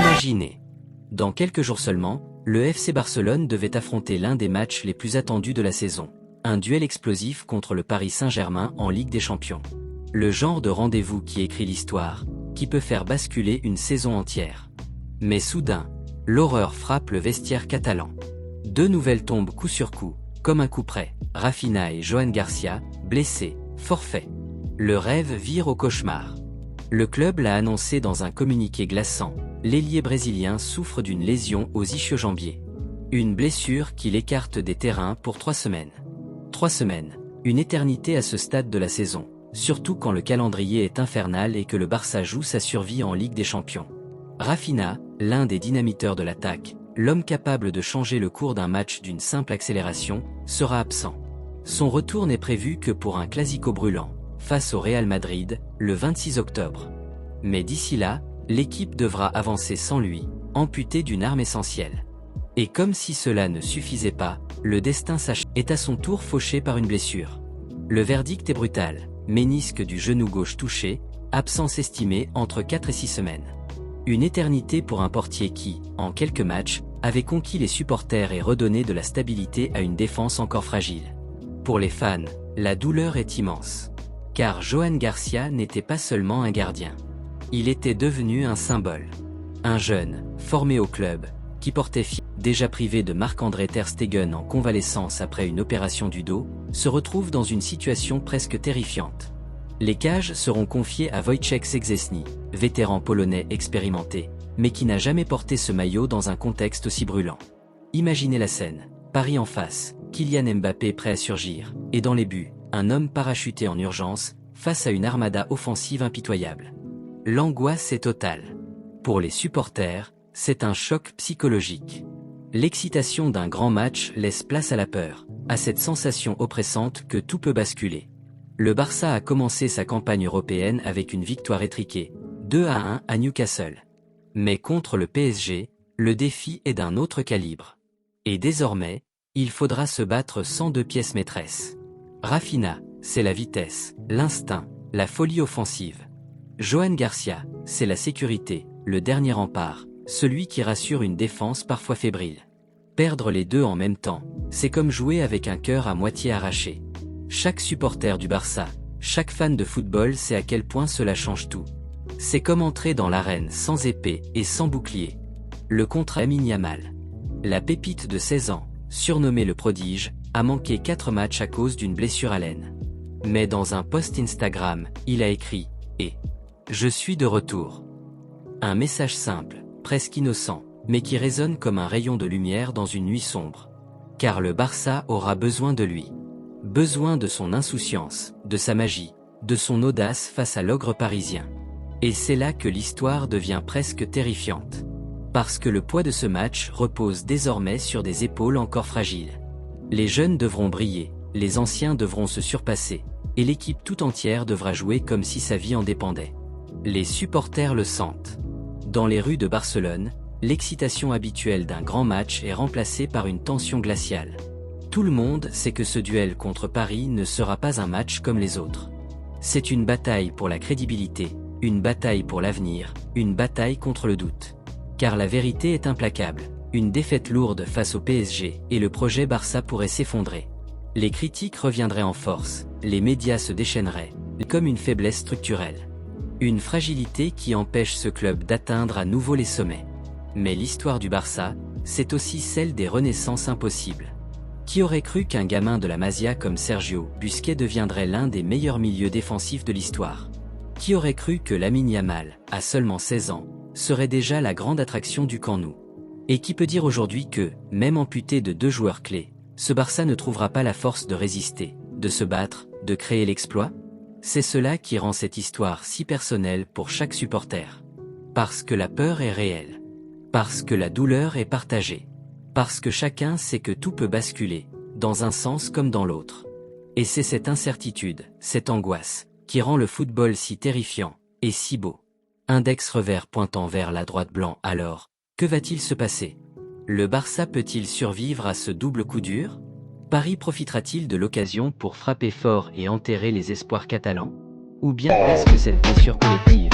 Imaginez. Dans quelques jours seulement, le FC Barcelone devait affronter l'un des matchs les plus attendus de la saison. Un duel explosif contre le Paris Saint-Germain en Ligue des Champions. Le genre de rendez-vous qui écrit l'histoire, qui peut faire basculer une saison entière. Mais soudain, l'horreur frappe le vestiaire catalan. Deux nouvelles tombent coup sur coup, comme un coup près. Rafinha et Joan Garcia, blessés, forfait. Le rêve vire au cauchemar. Le club l'a annoncé dans un communiqué glaçant. L'ailier brésilien souffre d'une lésion aux ischio-jambiers. Une blessure qui l'écarte des terrains pour 3 semaines. 3 semaines, une éternité à ce stade de la saison, surtout quand le calendrier est infernal et que le Barça joue sa survie en Ligue des Champions. Rafinha, l'un des dynamiteurs de l'attaque, l'homme capable de changer le cours d'un match d'une simple accélération, sera absent. Son retour n'est prévu que pour un classico brûlant, face au Real Madrid, le 26 octobre. Mais d'ici là, l'équipe devra avancer sans lui, amputé d'une arme essentielle. Et comme si cela ne suffisait pas, le destin est à son tour fauché par une blessure. Le verdict est brutal, ménisque du genou gauche touché, absence estimée entre 4 et 6 semaines. Une éternité pour un portier qui, en quelques matchs, avait conquis les supporters et redonné de la stabilité à une défense encore fragile. Pour les fans, la douleur est immense. Car Joan Garcia n'était pas seulement un gardien. Il était devenu un symbole. Un jeune, formé au club, qui portait fier, déjà privé de Marc-André Ter Stegen en convalescence après une opération du dos, se retrouve dans une situation presque terrifiante. Les cages seront confiées à Wojciech Szczęsny, vétéran polonais expérimenté, mais qui n'a jamais porté ce maillot dans un contexte aussi brûlant. Imaginez la scène, Paris en face, Kylian Mbappé prêt à surgir, et dans les buts, un homme parachuté en urgence, face à une armada offensive impitoyable. L'angoisse est totale. Pour les supporters, c'est un choc psychologique. L'excitation d'un grand match laisse place à la peur, à cette sensation oppressante que tout peut basculer. Le Barça a commencé sa campagne européenne avec une victoire étriquée, 2-1 à Newcastle. Mais contre le PSG, le défi est d'un autre calibre. Et désormais, il faudra se battre sans deux pièces maîtresses. Rafinha, c'est la vitesse, l'instinct, la folie offensive. Joan Garcia, c'est la sécurité, le dernier rempart, celui qui rassure une défense parfois fébrile. Perdre les deux en même temps, c'est comme jouer avec un cœur à moitié arraché. Chaque supporter du Barça, chaque fan de football sait à quel point cela change tout. C'est comme entrer dans l'arène sans épée et sans bouclier. Le contrat Lamine Yamal. La pépite de 16 ans, surnommé le prodige, a manqué 4 matchs à cause d'une blessure à l'aine. Mais dans un post Instagram, il a écrit « Et je suis de retour ». Un message simple, presque innocent, mais qui résonne comme un rayon de lumière dans une nuit sombre. Car le Barça aura besoin de lui. Besoin de son insouciance, de sa magie, de son audace face à l'ogre parisien. Et c'est là que l'histoire devient presque terrifiante. Parce que le poids de ce match repose désormais sur des épaules encore fragiles. Les jeunes devront briller, les anciens devront se surpasser, et l'équipe tout entière devra jouer comme si sa vie en dépendait. Les supporters le sentent. Dans les rues de Barcelone, l'excitation habituelle d'un grand match est remplacée par une tension glaciale. Tout le monde sait que ce duel contre Paris ne sera pas un match comme les autres. C'est une bataille pour la crédibilité, une bataille pour l'avenir, une bataille contre le doute. Car la vérité est implacable, une défaite lourde face au PSG et le projet Barça pourrait s'effondrer. Les critiques reviendraient en force, les médias se déchaîneraient, comme une faiblesse structurelle. Une fragilité qui empêche ce club d'atteindre à nouveau les sommets. Mais l'histoire du Barça, c'est aussi celle des renaissances impossibles. Qui aurait cru qu'un gamin de la Masia comme Sergio Busquets deviendrait l'un des meilleurs milieux défensifs de l'histoire? Qui aurait cru que Lamine Yamal, à seulement 16 ans, serait déjà la grande attraction du Camp Nou? Et qui peut dire aujourd'hui que, même amputé de 2 joueurs clés, ce Barça ne trouvera pas la force de résister, de se battre, de créer l'exploit? C'est cela qui rend cette histoire si personnelle pour chaque supporter. Parce que la peur est réelle. Parce que la douleur est partagée. Parce que chacun sait que tout peut basculer, dans un sens comme dans l'autre. Et c'est cette incertitude, cette angoisse, qui rend le football si terrifiant, et si beau. Index revers pointant vers la droite blanc alors, que va-t-il se passer? Le Barça peut-il survivre à ce double coup dur? Paris profitera-t-il de l'occasion pour frapper fort et enterrer les espoirs catalans? Ou bien est-ce que cette blessure collective